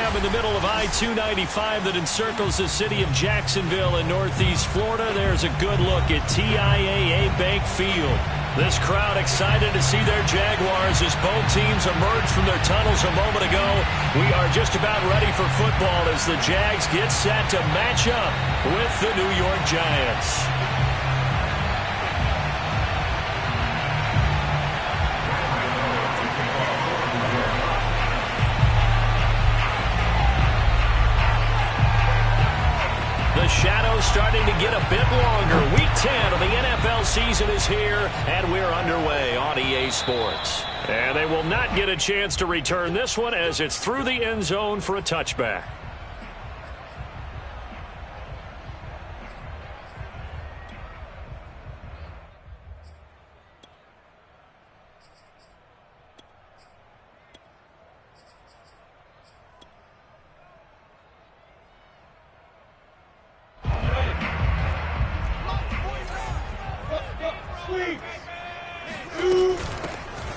I'm in the middle of I-295 that encircles the city of Jacksonville in northeast Florida. There's a good look at TIAA Bank Field. This crowd excited to see their Jaguars as both teams emerged from their tunnels a moment ago. We are just about ready for football as the Jags get set to match up with the New York Giants. The shadow's starting to get a bit longer. Week 10 of the NFL season is here, and we're underway on EA Sports. And they will not get a chance to return this one as it's through the end zone for a touchback.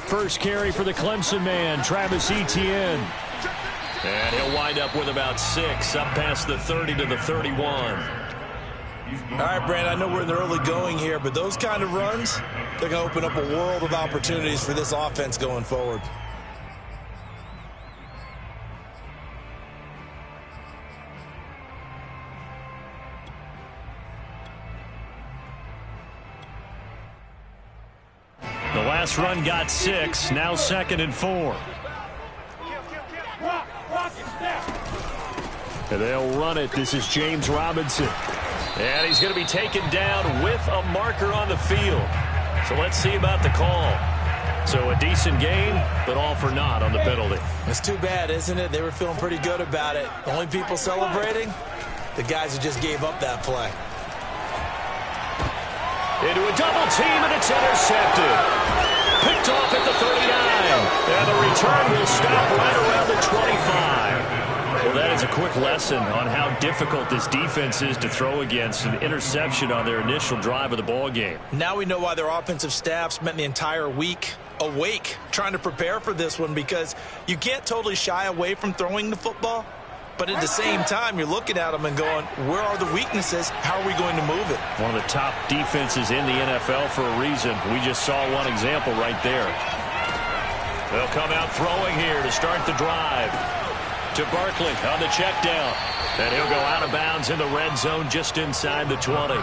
First carry for the Clemson man, Travis Etienne. And he'll wind up with about 6, up past the 30 to the 31. All right, Brand, I know we're in the early going here, but those kind of runs, they're going to open up a world of opportunities for this offense going forward. The last run got 6, now 2nd and 4. And they'll run it. This is James Robinson. And he's going to be taken down with a marker on the field. So let's see about the call. So a decent gain, but all for naught on the penalty. It's too bad, isn't it? They were feeling pretty good about it. The only people celebrating, the guys who just gave up that play. Into a double team, and it's intercepted. Picked off at the 39. And the return will stop right around the 25. Well, that is a quick lesson on how difficult this defense is to throw against an interception on their initial drive of the ball game. Now we know why their offensive staff spent the entire week awake trying to prepare for this one, because you can't totally shy away from throwing the football. But at the same time, you're looking at them and going, where are the weaknesses? How are we going to move it? One of the top defenses in the NFL for a reason. We just saw one example right there. They'll come out throwing here to start the drive. To Barkley on the check down. And he'll go out of bounds in the red zone just inside the 20.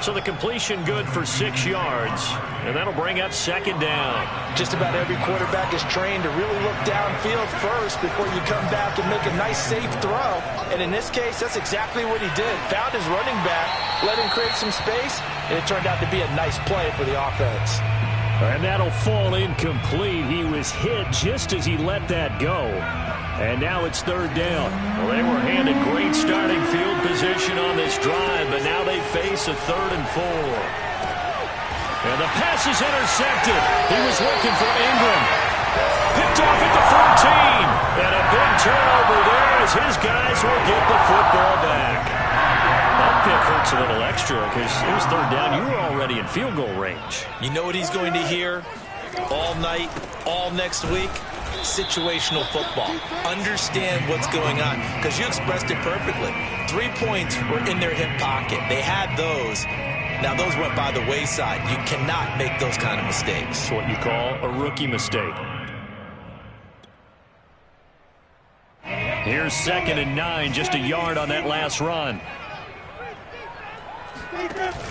So the completion good for 6 yards. And that'll bring up 2nd down. Just about every quarterback is trained to really look downfield first before you come back and make a nice, safe throw. And in this case, that's exactly what he did. Found his running back, let him create some space, and it turned out to be a nice play for the offense. And that'll fall incomplete. He was hit just as he let that go. And now it's 3rd down. Well, they were handed great starting field position on this drive, but now they face a 3rd and 4. And the pass is intercepted. He was looking for Ingram. Picked off at the 14. And a big turnover there as his guys will get the football back. That pick hurts a little extra because it was 3rd down. You were already in field goal range. You know what he's going to hear all night, all next week? Situational football. Understand what's going on, because you expressed it perfectly. 3 points were in their hip pocket. They had those. Now those went by the wayside. You cannot make those kind of mistakes. It's what you call a rookie mistake. Here's 2nd and 9, just a yard on that last run.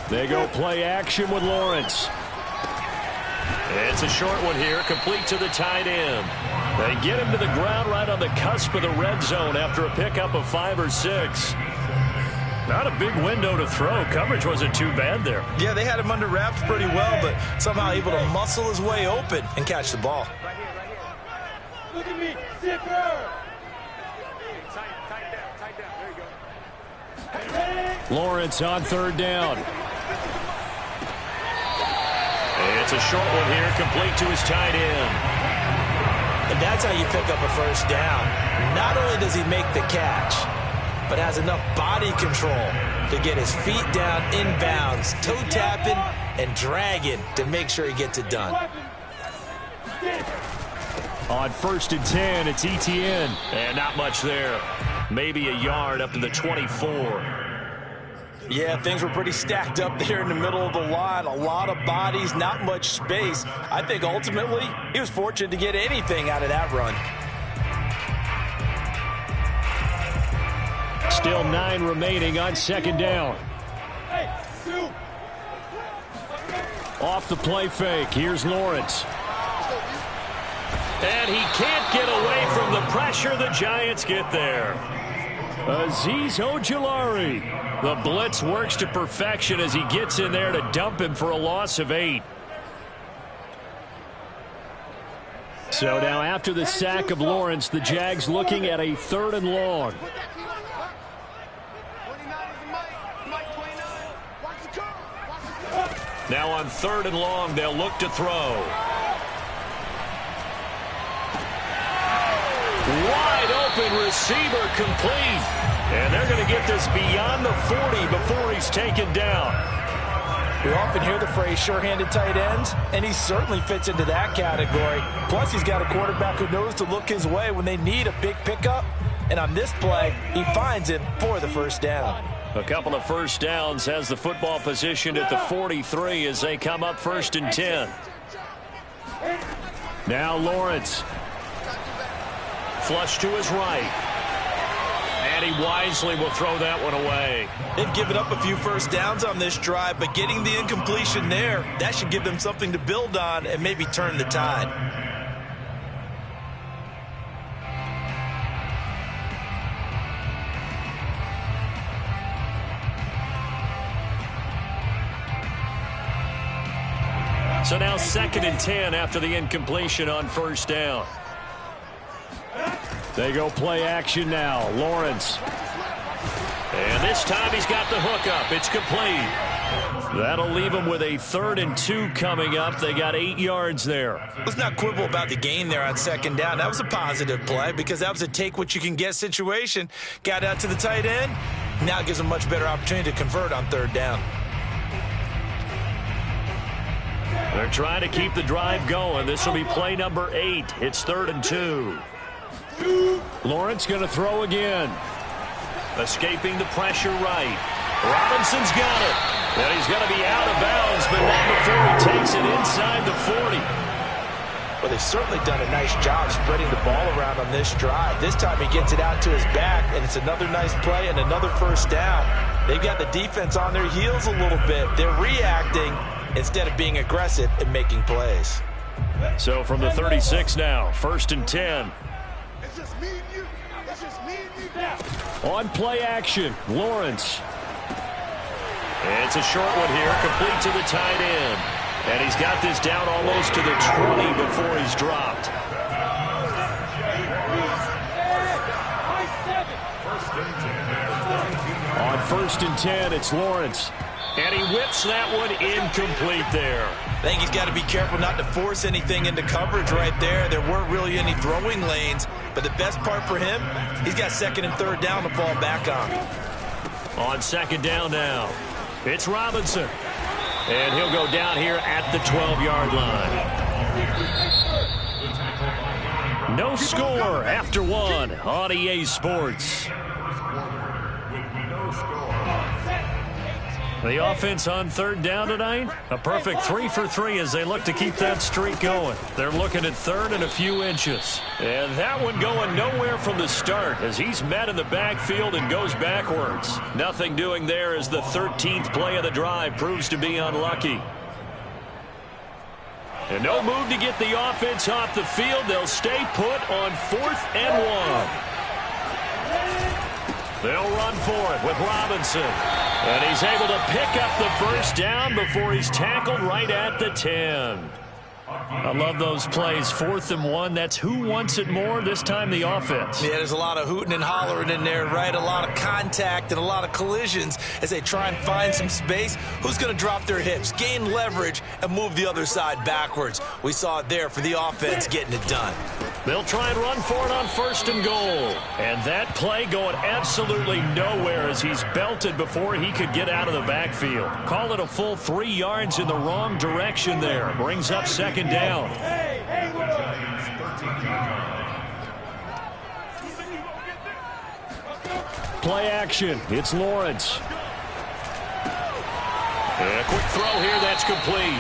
They go play action with Lawrence. It's a short one here, complete to the tight end. They get him to the ground right on the cusp of the red zone after a pickup of 5 or 6. Not a big window to throw. Coverage wasn't too bad there. Yeah, they had him under wraps pretty well, but somehow able to muscle his way open and catch the ball. Look at me, zipper! Tight down, there you go. Lawrence on 3rd down. It's a short one here, complete to his tight end. And that's how you pick up a 1st down. Not only does he make the catch, but has enough body control to get his feet down inbounds, toe tapping and dragging to make sure he gets it done. On 1st and 10, it's ETN. And not much there. Maybe a yard up to the 24. Yeah, things were pretty stacked up there in the middle of the line. A lot of bodies, not much space. I think ultimately he was fortunate to get anything out of that run. Still 9 remaining on 2nd down. Off the play fake. Here's Lawrence. And he can't get away from the pressure. The Giants get there. Azeez Ojulari. The blitz works to perfection as he gets in there to dump him for a loss of 8. So now after the sack of Lawrence, the Jags looking at a 3rd and long. Now on 3rd and long, they'll look to throw. Wide open receiver complete. And they're going to get this beyond the 40 before he's taken down. We often hear the phrase sure-handed tight ends, and he certainly fits into that category. Plus, he's got a quarterback who knows to look his way when they need a big pickup. And on this play, he finds him for the 1st down. A couple of 1st downs, has the football positioned at the 43 as they come up 1st and 10. Now Lawrence. Flush to his right. And he wisely will throw that one away. They've given up a few 1st downs on this drive, but getting the incompletion there, that should give them something to build on and maybe turn the tide. So now 2nd and 10 after the incompletion on 1st down. They go play action now. Lawrence. And this time he's got the hook up. It's complete. That'll leave him with a 3rd and 2 coming up. They got 8 yards there. Let's not quibble about the gain there on 2nd down. That was a positive play because that was a take-what-you-can-get situation. Got out to the tight end. Now it gives them a much better opportunity to convert on 3rd down. They're trying to keep the drive going. This will be play number 8. It's 3rd and 2. Lawrence going to throw again. Escaping the pressure right. Robinson's got it. And he's going to be out of bounds, but not before he takes it inside the 40. Well, they've certainly done a nice job spreading the ball around on this drive. This time he gets it out to his back, and it's another nice play and another 1st down. They've got the defense on their heels a little bit. They're reacting instead of being aggressive and making plays. So from the 36 now, 1st and 10. On play action, Lawrence. It's a short one here, complete to the tight end. And he's got this down almost to the 20 before he's dropped. On 1st and 10, it's Lawrence. And he whips that one incomplete there. I think he's got to be careful not to force anything into coverage right there. There weren't really any throwing lanes. But the best part for him, he's got 2nd and 3rd down to fall back on. On 2nd down now, it's Robinson. And he'll go down here at the 12-yard line. No score after 1 on EA Sports. The offense on 3rd down tonight, a perfect 3 for 3 as they look to keep that streak going. They're looking at 3rd and a few inches. And that one going nowhere from the start as he's met in the backfield and goes backwards. Nothing doing there as the 13th play of the drive proves to be unlucky. And no move to get the offense off the field. They'll stay put on 4th and 1. They'll run for it with Robinson. And he's able to pick up the 1st down before he's tackled right at the 10. I love those plays. 4th and 1. That's who wants it more, this time the offense. Yeah, there's a lot of hooting and hollering in there, right? A lot of contact and a lot of collisions as they try and find some space. Who's going to drop their hips, gain leverage, and move the other side backwards? We saw it there for the offense getting it done. They'll try and run for it on 1st and goal. And that play going absolutely nowhere as he's belted before he could get out of the backfield. Call it a full 3 yards in the wrong direction there. Brings up 2nd down. play action. It's Lawrence. A quick throw here, that's complete.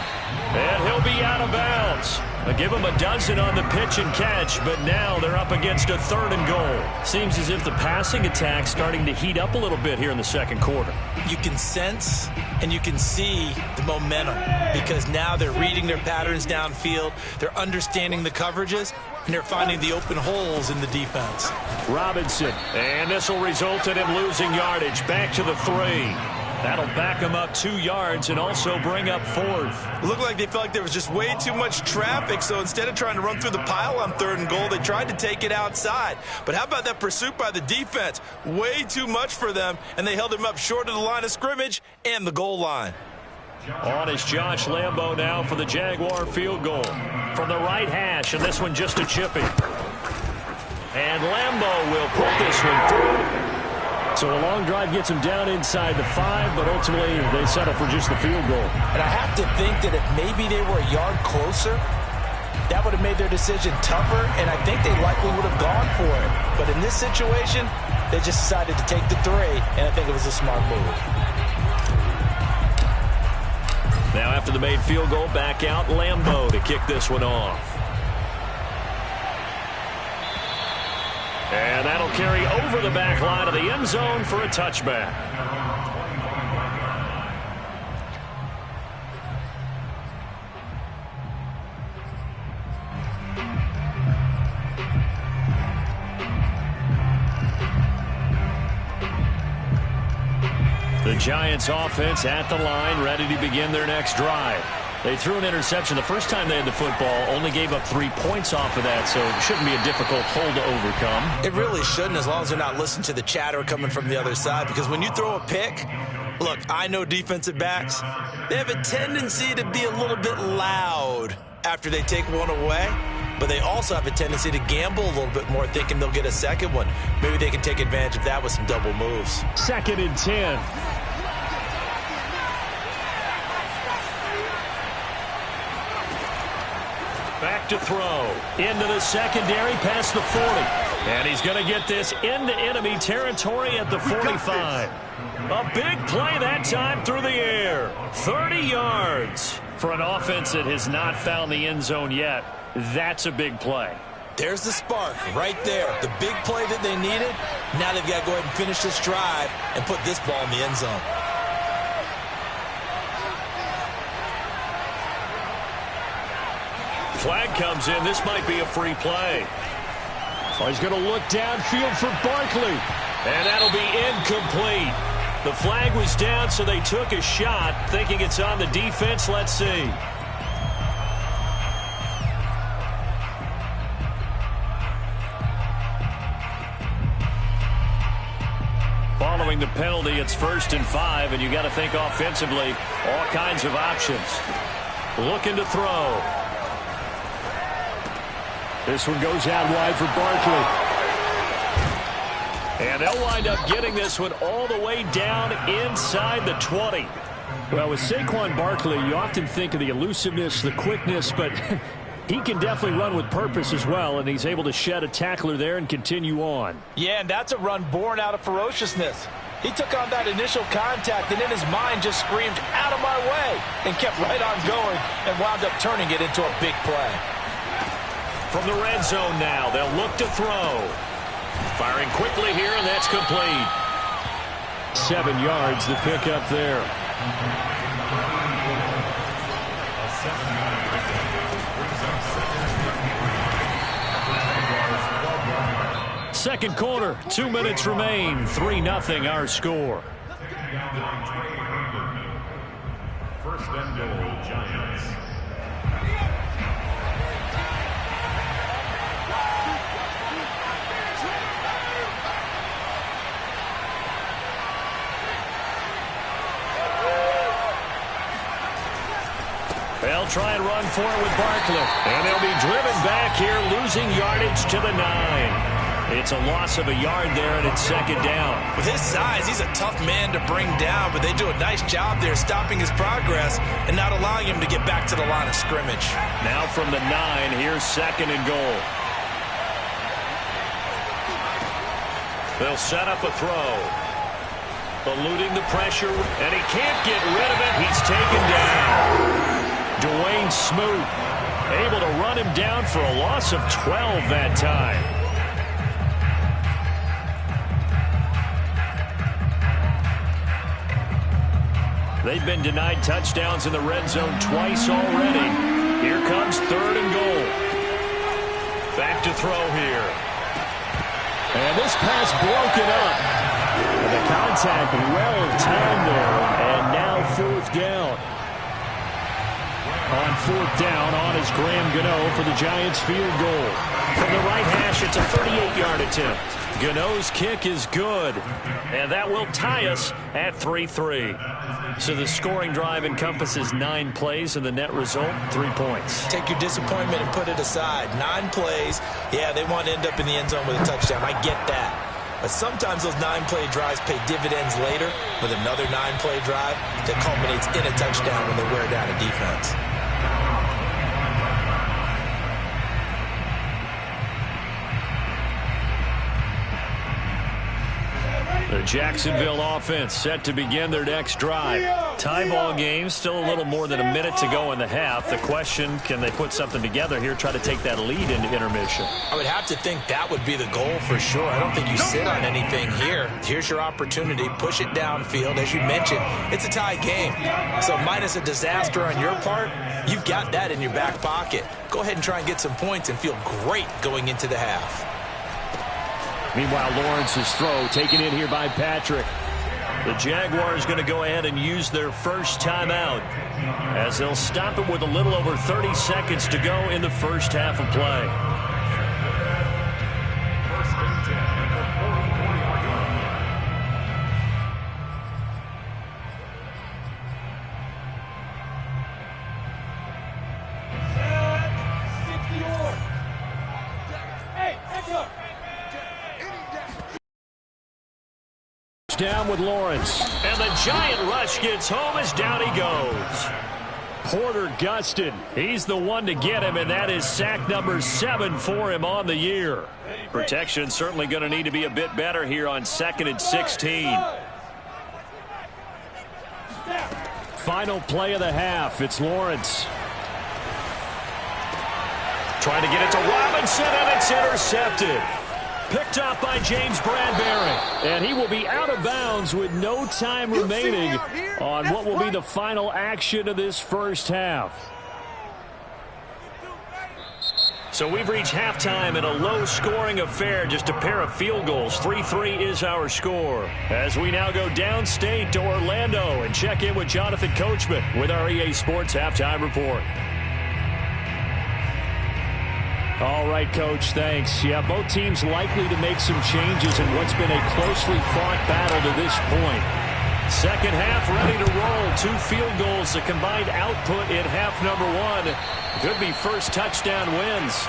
And he'll be out of bounds. They'll give him a dozen on the pitch and catch, but now they're up against a 3rd and goal. Seems as if the passing attack's starting to heat up a little bit here in the second quarter. You can sense and you can see the momentum because now they're reading their patterns downfield, they're understanding the coverages, and they're finding the open holes in the defense. Robinson, and this will result in him losing yardage. Back to the 3. That'll back him up 2 yards and also bring up 4th. It looked like they felt like there was just way too much traffic, so instead of trying to run through the pile on 3rd and goal, they tried to take it outside. But how about that pursuit by the defense? Way too much for them, and they held him up short of the line of scrimmage and the goal line. On is Josh Lambo now for the Jaguar field goal. From the right hash, and this one just a chipping. And Lambo will put this one through. So a long drive gets them down inside the 5, but ultimately they settle for just the field goal. And I have to think that if maybe they were a yard closer, that would have made their decision tougher, and I think they likely would have gone for it. But in this situation, they just decided to take the 3, and I think it was a smart move. Now after the made field goal, back out Lambo to kick this one off. And that'll carry over the back line of the end zone for a touchback. The Giants offense at the line, ready to begin their next drive. They threw an interception the first time they had the football, only gave up 3 points off of that, so it shouldn't be a difficult hole to overcome. It really shouldn't, as long as they're not listening to the chatter coming from the other side, because when you throw a pick, look, I know defensive backs, they have a tendency to be a little bit loud after they take one away, but they also have a tendency to gamble a little bit more, thinking they'll get a second one. Maybe they can take advantage of that with some double moves. 2nd and 10. Back to throw. Into the secondary, past the 40. And he's going to get this into enemy territory at the 45. A big play that time through the air. 30 yards. For an offense that has not found the end zone yet, that's a big play. There's the spark right there. The big play that they needed. Now they've got to go ahead and finish this drive and put this ball in the end zone. Flag comes in. This might be a free play. Oh, he's going to look downfield for Barkley. And that'll be incomplete. The flag was down, so they took a shot, thinking it's on the defense. Let's see. Following the penalty, it's 1st and 5, and you got to think offensively, all kinds of options. Looking to throw. This one goes out wide for Barkley. And they'll wind up getting this one all the way down inside the 20. Well, with Saquon Barkley, you often think of the elusiveness, the quickness, but he can definitely run with purpose as well, and he's able to shed a tackler there and continue on. Yeah, and that's a run born out of ferociousness. He took on that initial contact and in his mind just screamed, "Out of my way," and kept right on going and wound up turning it into a big play. From the red zone now, they'll look to throw. Firing quickly here, and that's complete. 7 yards, the pickup there. Second quarter, 2 minutes remain. 3-0 our score. First and goal, Giants. They'll try and run for it with Barkley. And they'll be driven back here, losing yardage to the 9. It's a loss of a yard there, and it's 2nd down. With his size, he's a tough man to bring down, but they do a nice job there stopping his progress and not allowing him to get back to the line of scrimmage. Now from the 9, here's 2nd and goal. They'll set up a throw. Eluding the pressure, and he can't get rid of it. He's taken down. Dwayne Smoot able to run him down for a loss of 12 that time. They've been denied touchdowns in the red zone twice already. Here comes 3rd and goal. Back to throw here. And this pass broken up. And the contact well timed there. And now 4th down. On 4th down, on is Graham Gano for the Giants field goal. From the right hash, it's a 38-yard attempt. Gano's kick is good. And that will tie us at 3-3. So the scoring drive encompasses 9 plays, and the net result, 3 points. Take your disappointment and put it aside. 9 plays. Yeah, they want to end up in the end zone with a touchdown. I get that. But sometimes those 9-play drives pay dividends later with another 9-play drive that culminates in a touchdown when they wear down a defense. The Jacksonville offense set to begin their next drive. Tie ball game, still a little more than a minute to go in the half. The question, can they put something together here, try to take that lead into intermission? I would have to think that would be the goal for sure. I don't think you sit on anything here. Here's your opportunity. Push it downfield. As you mentioned, it's a tie game. So minus a disaster on your part, you've got that in your back pocket. Go ahead and try and get some points and feel great going into the half. Meanwhile, Lawrence's throw taken in here by Patrick. The Jaguars going to go ahead and use their first timeout as they'll stop it with a little over 30 seconds to go in the first half of play. Down with Lawrence, and the giant rush gets home as down he goes. Porter Gustin, he's the one to get him, and that is sack number 7 for him on the year. Protection certainly going to need to be a bit better here on 2nd and 16. Final play of the half, it's Lawrence. Trying to get it to Robinson, and it's intercepted. Picked up by James Bradbury. And he will be out of bounds with no time remaining on what will be the final action of this first half. So we've reached halftime in a low-scoring affair, just a pair of field goals. 3-3 is our score. As we now go downstate to Orlando and check in with Jonathan Coachman with our EA Sports Halftime Report. All right, Coach, thanks. Yeah, both teams likely to make some changes in what's been a closely fought battle to this point. Second half ready to roll. 2 field goals, the combined output in half number 1. Could be first touchdown wins.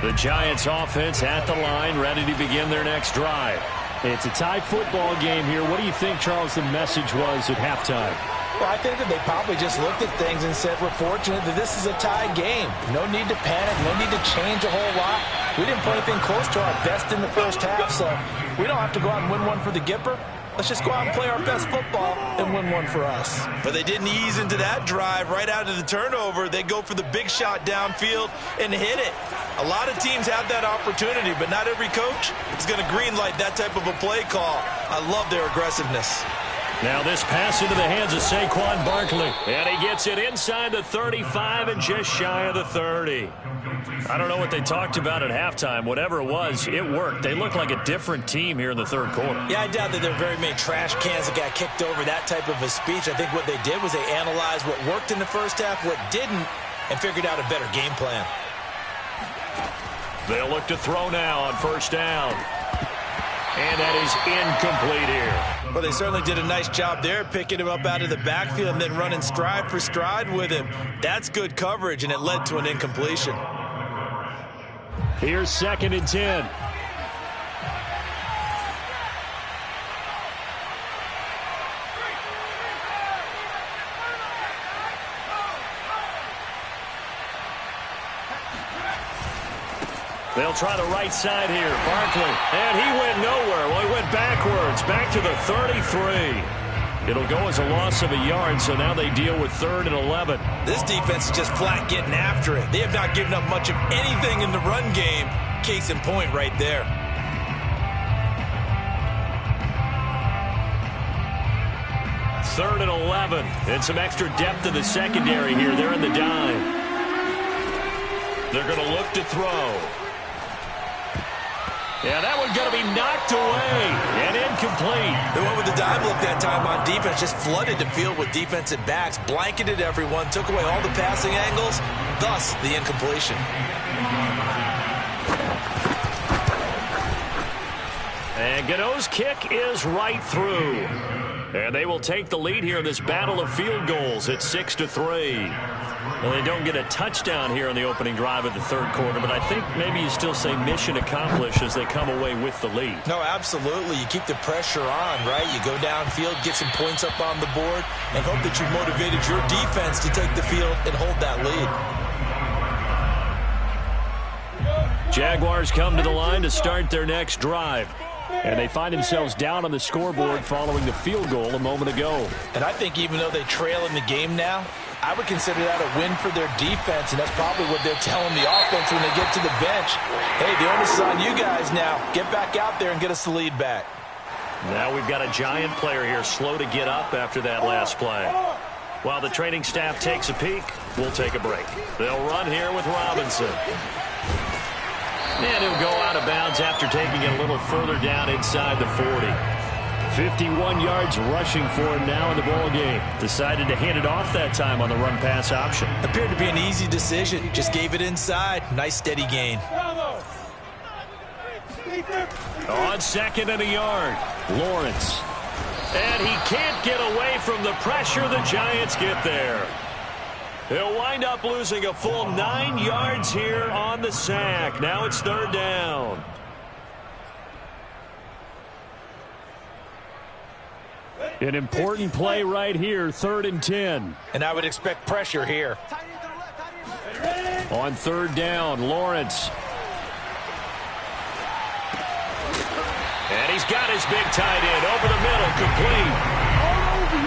The Giants offense at the line, ready to begin their next drive. It's a tie football game here. What do you think, Charles, the message was at halftime? Well, I think that they probably just looked at things and said, we're fortunate that this is a tie game. No need to panic, no need to change a whole lot. We didn't play anything close to our best in the first half, so we don't have to go out and win one for the Gipper. Let's just go out and play our best football and win one for us. But they didn't ease into that drive right out of the turnover. They go for the big shot downfield and hit it. A lot of teams have that opportunity, but not every coach is going to greenlight that type of a play call. I love their aggressiveness. Now this pass into the hands of Saquon Barkley. And he gets it inside the 35 and just shy of the 30. I don't know what they talked about at halftime. Whatever it was, it worked. They look like a different team here in the third quarter. Yeah, I doubt that there are very many trash cans that got kicked over, that type of a speech. I think what they did was they analyzed what worked in the first half, what didn't, and figured out a better game plan. They'll look to throw now on first down. And that is incomplete here. Well, they certainly did a nice job there, picking him up out of the backfield and then running stride for stride with him. That's good coverage, and it led to an incompletion. Here's 2nd and 10. They'll try the right side here. Barkley. And he went nowhere. Well, he went backwards. Back to the 33. It'll go as a loss of a yard, so now they deal with 3rd and 11. This defense is just flat getting after it. They have not given up much of anything in the run game. Case in point right there. Third and 11. And some extra depth in the secondary here. They're in the dime. They're going to look to throw. Yeah, that one's going to be knocked away and incomplete. They went with the dime look that time on defense, just flooded the field with defensive backs, blanketed everyone, took away all the passing angles, thus the incompletion. And Gano's kick is right through. And they will take the lead here in this battle of field goals at 6-3. Well, they don't get a touchdown here in the opening drive of the third quarter, but I think maybe you still say mission accomplished as they come away with the lead. No, absolutely. You keep the pressure on, right? You go downfield, get some points up on the board, and hope that you've motivated your defense to take the field and hold that lead. Jaguars come to the line to start their next drive. And they find themselves down on the scoreboard following the field goal a moment ago. And I think even though they trail in the game now, I would consider that a win for their defense, and that's probably what they're telling the offense when they get to the bench. Hey, the onus is on you guys now. Get back out there and get us the lead back. Now we've got a Giant player here slow to get up after that last play. While the training staff takes a peek, we'll take a break. They'll run here with Robinson. And he'll go out of bounds after taking it a little further down inside the 40. 51 yards rushing for him now in the ball game. Decided to hand it off that time on the run-pass option. Appeared to be an easy decision. Just gave it inside. Nice steady gain. On 2nd and a yard, Lawrence. And he can't get away from the pressure. The Giants get there. He'll wind up losing a full 9 yards here on the sack. Now it's 3rd down. An important play right here, 3rd and 10. And I would expect pressure here. On 3rd down, Lawrence. And he's got his big tight end over the middle, complete.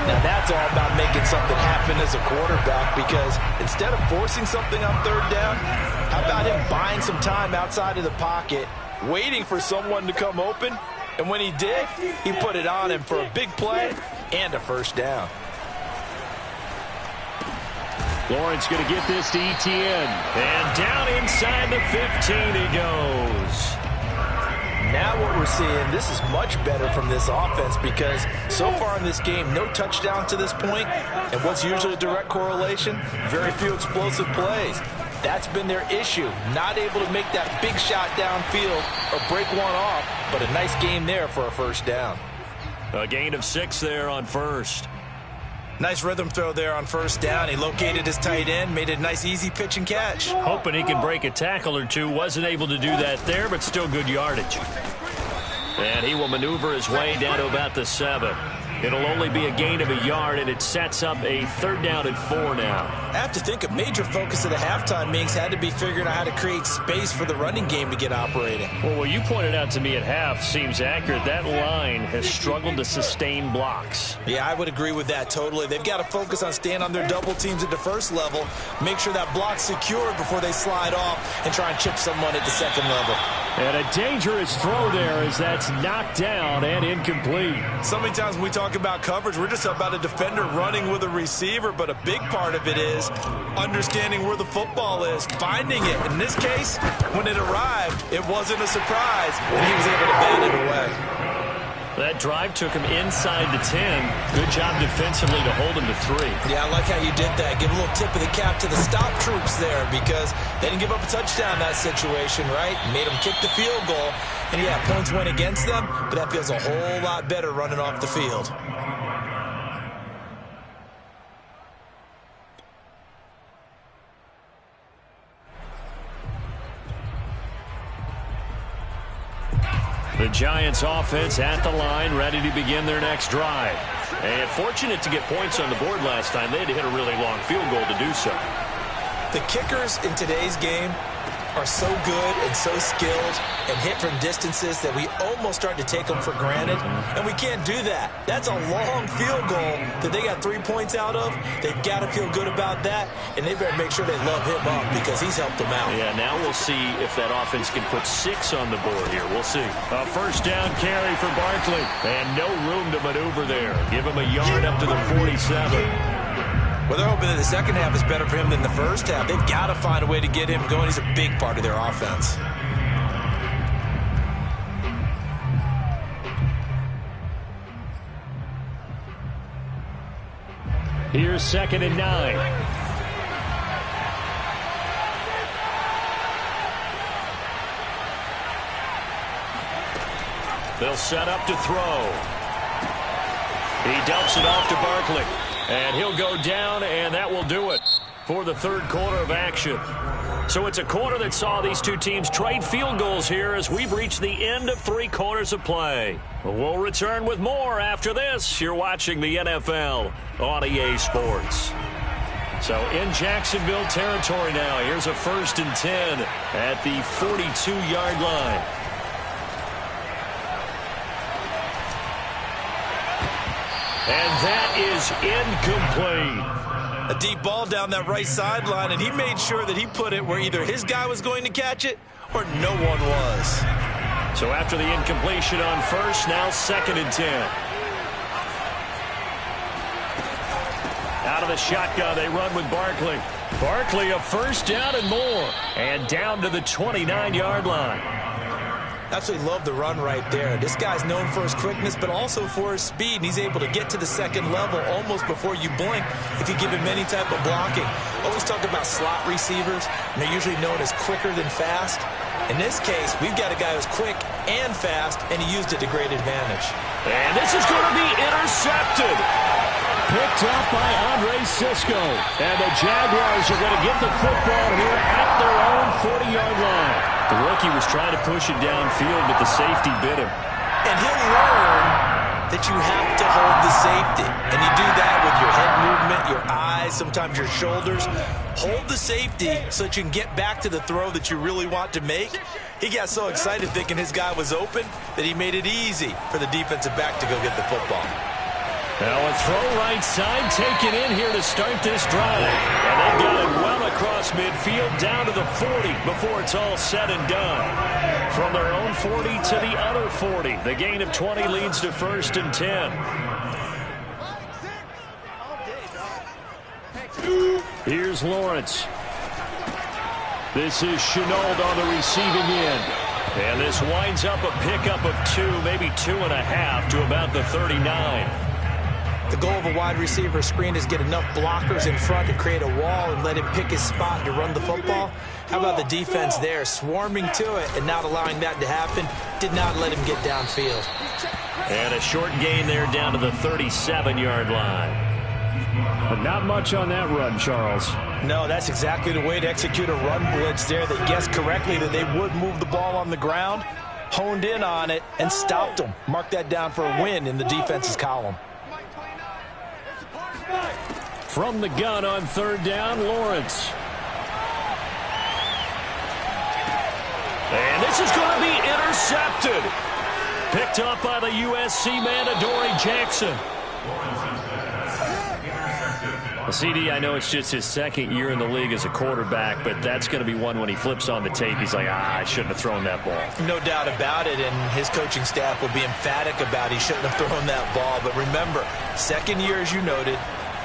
Now that's all about making something happen as a quarterback, because instead of forcing something on 3rd down, how about him buying some time outside of the pocket, waiting for someone to come open, and when he did, he put it on him for a big play and a 1st down. Lawrence going to get this to Etienne, and down inside the 15 he goes. Now what we're seeing, this is much better from this offense, because so far in this game, no touchdown to this point, and what's usually a direct correlation? Very few explosive plays. That's been their issue, not able to make that big shot downfield or break one off, but a nice game there for a 1st down. A gain of 6 there on 1st. Nice rhythm throw there on 1st down. He located his tight end, made a nice easy pitch and catch. Hoping he can break a tackle or two. Wasn't able to do that there, but still good yardage. And he will maneuver his way down to about the 7. It'll only be a gain of a yard, and it sets up a 3rd down and 4 now. I have to think a major focus of the halftime meetings had to be figuring out how to create space for the running game to get operating. Well, what you pointed out to me at half seems accurate. That line has struggled to sustain blocks. Yeah, I would agree with that totally. They've got to focus on staying on their double teams at the 1st level, make sure that block's secured before they slide off and try and chip someone at the 2nd level. And a dangerous throw there as that's knocked down and incomplete. So many times when we talk about coverage, we're just about a defender running with a receiver, but a big part of it is understanding where the football is, finding it. In this case, when it arrived, it wasn't a surprise, and he was able to bat it away. That drive took him inside the 10. Good job defensively to hold him to 3. Yeah, I like how you did that. Give a little tip of the cap to the stop troops there, because they didn't give up a touchdown in that situation, right? Made them kick the field goal. And yeah, points went against them, but that feels a whole lot better running off the field. The Giants offense at the line, ready to begin their next drive. And fortunate to get points on the board last time. They had to hit a really long field goal to do so. The kickers in today's game are so good and so skilled and hit from distances that we almost start to take them for granted, and we can't do that. That's a long field goal that they got 3 points out of. They've got to feel good about that, and they better make sure they love him up because he's helped them out. Yeah, now we'll see if that offense can put 6 on the board here. We'll see. A first down carry for Barkley, and no room to maneuver there. Give him a yard up to the 47. Well, they're hoping that the second half is better for him than the first half. They've got to find a way to get him going. He's a big part of their offense. Here's 2nd and 9. They'll set up to throw. He dumps it off to Barkley. And he'll go down, and that will do it for the third quarter of action. So it's a quarter that saw these two teams trade field goals here as we've reached the end of 3 quarters of play. We'll return with more after this. You're watching the NFL on EA Sports. So in Jacksonville territory now, here's a 1st and 10 at the 42-yard line. And that is incomplete. A deep ball down that right sideline, and he made sure that he put it where either his guy was going to catch it or no one was. So after the incompletion on first, now 2nd and 10. Out of the shotgun, they run with Barkley. Barkley, a first down and more. And down to the 29-yard line. Absolutely love the run right there. This guy's known for his quickness, but also for his speed. And he's able to get to the second level almost before you blink if you give him any type of blocking. Always talk about slot receivers, and they're usually known as quicker than fast. In this case, we've got a guy who's quick and fast, and he used it to great advantage. And this is going to be intercepted. Picked up by Andre Sisco. And the Jaguars are going to get the football here at their own 40-yard line. The rookie was trying to push it downfield, but the safety bit him. And he'll learn that you have to hold the safety. And you do that with your head movement, your eyes, sometimes your shoulders. Hold the safety so that you can get back to the throw that you really want to make. He got so excited thinking his guy was open that he made it easy for the defensive back to go get the football. Now a throw right side taken in here to start this drive. And they've got it well across midfield down to the 40 before it's all said and done. From their own 40 to the other 40. The gain of 20 leads to 1st and 10. Here's Lawrence. This is Chenault on the receiving end. And this winds up a pickup of 2, maybe 2.5 to about the 39. The goal of a wide receiver screen is get enough blockers in front to create a wall and let him pick his spot to run the football. How about the defense there, swarming to it and not allowing that to happen? Did not let him get downfield. And a short gain there down to the 37-yard line. But not much on that run, Charles. No, that's exactly the way to execute a run blitz there. They guessed correctly that they would move the ball on the ground, honed in on it, and stopped them. Mark that down for a win in the defense's column. From the gun on 3rd down, Lawrence. And this is going to be intercepted. Picked up by the USC man, Adoree Jackson. CD, I know it's just his 2nd year in the league as a quarterback, but that's going to be one when he flips on the tape. He's like, I shouldn't have thrown that ball. No doubt about it, and his coaching staff will be emphatic about he shouldn't have thrown that ball. But remember, 2nd year, as you noted,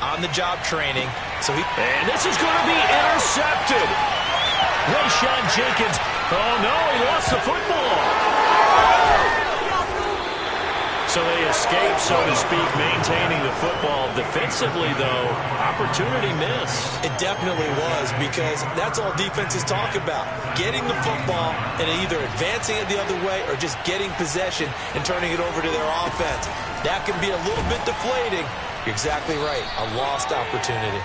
on-the-job training. And this is going to be intercepted. Rayshawn Jenkins. Oh, no, he lost the football. So they escape, so to speak, maintaining the football. Defensively, though, opportunity missed. It definitely was, because that's all defenses talk about. Getting the football and either advancing it the other way or just getting possession and turning it over to their offense. That can be a little bit deflating. You're exactly right. A lost opportunity.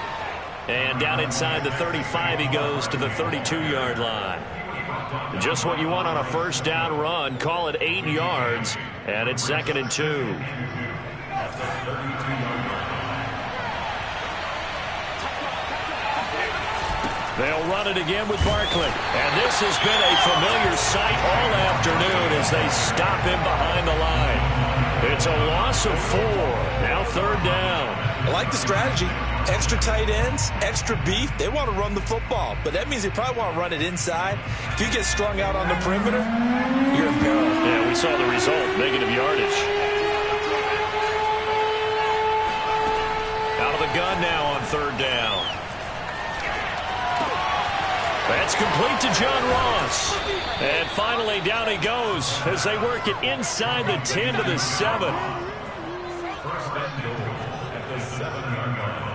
And down inside the 35, he goes to the 32-yard line. Just what you want on a first down run. Call it 8 yards, and it's 2nd and 2. They'll run it again with Barkley. And this has been a familiar sight all afternoon as they stop him behind the line. It's a loss of 4. Now 3rd down. I like the strategy. Extra tight ends, extra beef. They want to run the football, but that means they probably want to run it inside. If you get strung out on the perimeter, you're in peril. Yeah, we saw the result, negative yardage. Out of the gun now on 3rd down. That's complete to John Ross. And finally, down he goes as they work it inside the 10 to the 7. First and goal at the 7-yard line.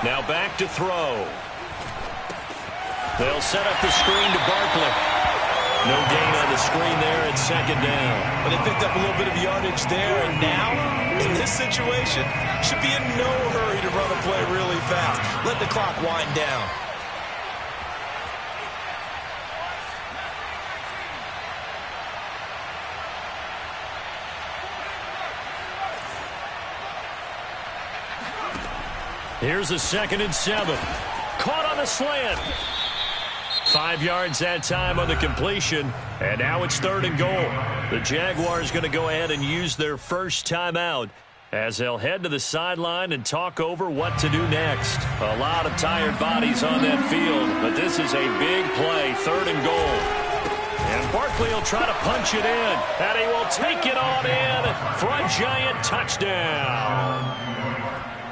Now back to throw. They'll set up the screen to Barkley. No gain on the screen there at 2nd down. But they picked up a little bit of yardage there, and now, in this situation, should be in no hurry to run a play really fast. Let the clock wind down. Here's a 2nd and 7. Caught on the slant. 5 yards that time on the completion. And now it's 3rd and goal. The Jaguars going to go ahead and use their first timeout as they'll head to the sideline and talk over what to do next. A lot of tired bodies on that field, but this is a big play, 3rd and goal. And Barkley will try to punch it in, and he will take it on in for a Giant touchdown.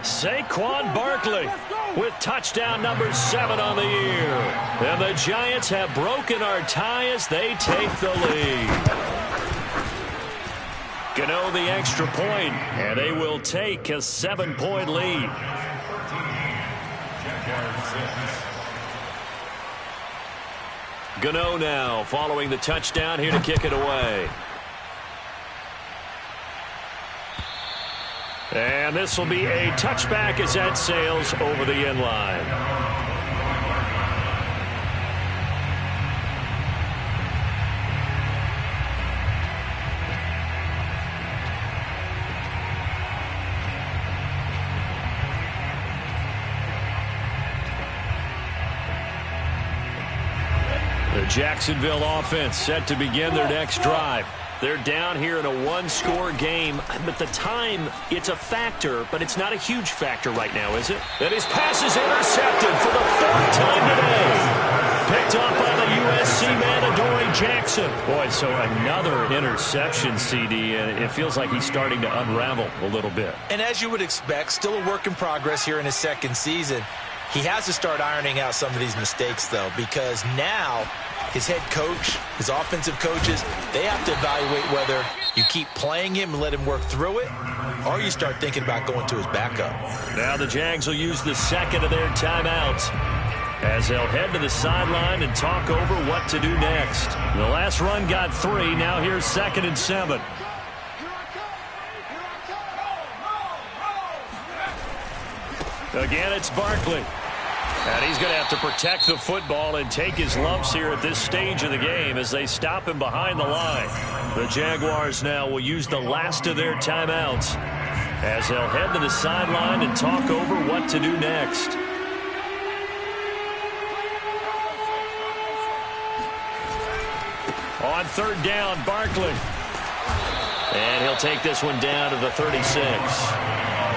Saquon Barkley with touchdown number 7 on the year. And the Giants have broken our tie as they take the lead. Gano the extra point, and they will take a 7-point lead. Gano now following the touchdown here to kick it away. And this will be a touchback as that sails over the end line. The Jacksonville offense set to begin their next drive. They're down here in a 1-score game, but the time, it's a factor, but it's not a huge factor right now, is it? And his pass is intercepted for the 4th time today. Picked off by the USC man, Adoree Jackson. Boy, so another interception, CD, and it feels like he's starting to unravel a little bit. And as you would expect, still a work in progress here in his 2nd season. He has to start ironing out some of these mistakes, though, because now his head coach, his offensive coaches, they have to evaluate whether you keep playing him and let him work through it, or you start thinking about going to his backup. Now the Jags will use the 2nd of their timeouts as they'll head to the sideline and talk over what to do next. The last run got 3. Now here's 2nd and 7. Again, it's Barkley. And he's going to have to protect the football and take his lumps here at this stage of the game as they stop him behind the line. The Jaguars now will use the last of their timeouts as they'll head to the sideline and talk over what to do next. On 3rd down, Barkley. And he'll take this one down to the 36.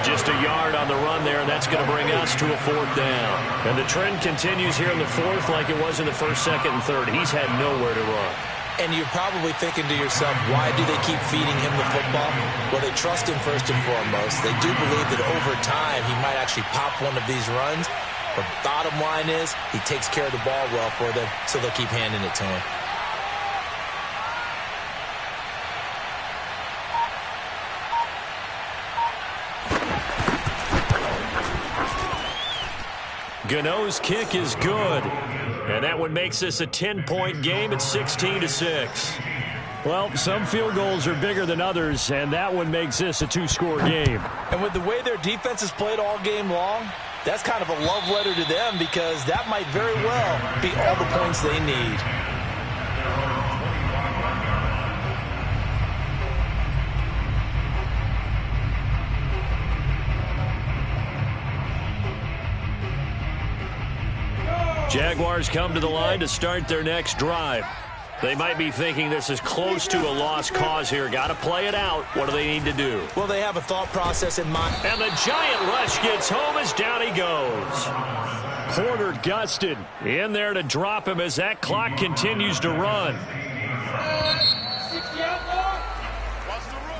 Just a yard on the run there, and that's going to bring us to a 4th down. And the trend continues here in the 4th like it was in the 1st, 2nd, and 3rd. He's had nowhere to run. And you're probably thinking to yourself, why do they keep feeding him the football? Well, they trust him first and foremost. They do believe that over time he might actually pop one of these runs. But bottom line is he takes care of the ball well for them, so they'll keep handing it to him. Gano's kick is good. And that one makes this a 10-point game at 16-6. Well, some field goals are bigger than others, and that one makes this a two-score game. And with the way their defense has played all game long, that's kind of a love letter to them because that might very well be all the points they need. Jaguars come to the line to start their next drive. They might be thinking this is close to a lost cause here. Got to play it out. What do they need to do? Well, they have a thought process in mind. And the giant rush gets home as down he goes. Porter gusted in there to drop him as that clock continues to run.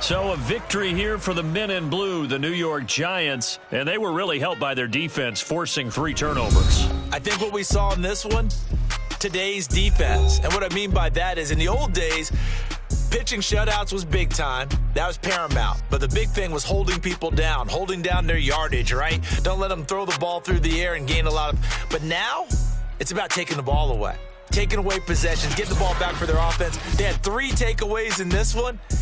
So a victory here for the men in blue, the New York Giants, and they were really helped by their defense, forcing 3 turnovers. I think what we saw in this one, today's defense. And what I mean by that is in the old days, pitching shutouts was big time. That was paramount. But the big thing was holding people down, holding down their yardage, right? Don't let them throw the ball through the air and gain a lot of... But now, it's about taking the ball away. Taking away possessions, getting the ball back for their offense. They had 3 takeaways in this one, and